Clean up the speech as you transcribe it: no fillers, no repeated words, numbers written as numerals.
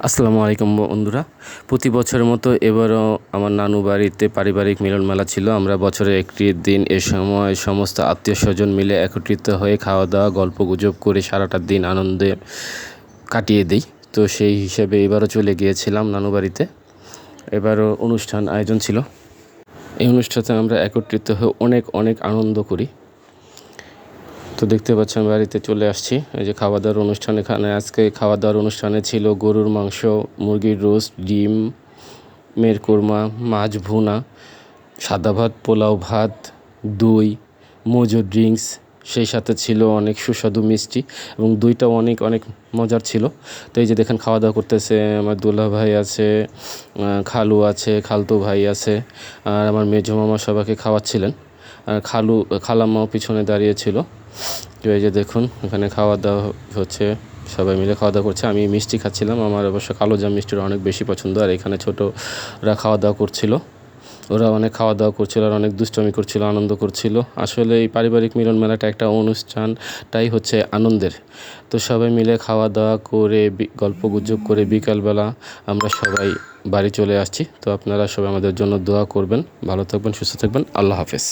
আসসালামু আলাইকুম বন্ধুরা। প্রতি বছরের মতো এবারও আমার নানু বাড়িতে পারিবারিক মিলন মেলা ছিল। আমরা বছরে একটি দিন এ সময় সমস্ত আত্মীয়স্বজন মিলে একত্রিত হয়ে খাওয়া দাওয়া গল্পগুজব করে সারাটা দিন আনন্দে কাটিয়ে দিই। তো সেই হিসেবে এবারও চলে গিয়েছিলাম নানু বাড়িতে। এবারও অনুষ্ঠান আয়োজন ছিল। এই অনুষ্ঠানে আমরা একত্রিত হয়ে অনেক আনন্দ করি। তো দেখতে পাচ্ছেন বাড়িতে চলে আসছি। এই যে খাওয়া দাওয়ার অনুষ্ঠান, এখানে আজকে খাওয়া দাওয়ার অনুষ্ঠানে ছিল গরুর মাংস, মুরগির রোস্ট, ডিমের কোরমা, মাছ ভুনা, সাদা ভাত, পোলাও ভাত, দই, মোজো ড্রিঙ্কস, সেই সাথে ছিল অনেক সুস্বাদু মিষ্টি এবং দইটাও অনেক মজার ছিল। তো এই যে দেখেন খাওয়া দাওয়া করতেছে আমার দুলা ভাই আছে, খালু আছে, খালতো ভাই আছে, আর আমার মেজো মামা সবাইকে খাওয়াচ্ছিলেন। আর খালাম্মাও পিছনে দাঁড়িয়েছিল। তো এই যে দেখুন এখানে খাওয়া দাওয়া হচ্ছে, সবাই মিলে খাওয়া দাওয়া করছে। আমি মিষ্টি খাচ্ছিলাম, আমার অবশ্য কালো জাম মিষ্টিটা অনেক বেশি পছন্দ। আর এখানে ছোটরা খাওয়া দাওয়া করছিল, ওরা অনেক খাওয়া দাওয়া করছিল আর অনেক দুষ্টমি করছিল, আনন্দ করছিল। আসলে এই পারিবারিক মিলন মেলাটা একটা অনুষ্ঠানটাই হচ্ছে আনন্দের। তো সবাই মিলে খাওয়া দাওয়া করে গল্পগুজব করে বিকালবেলা আমরা সবাই বাড়ি চলে আসছি। তো আপনারা সবাই আমাদের জন্য দোয়া করবেন, ভালো থাকবেন, সুস্থ থাকবেন। আল্লাহ হাফেজ।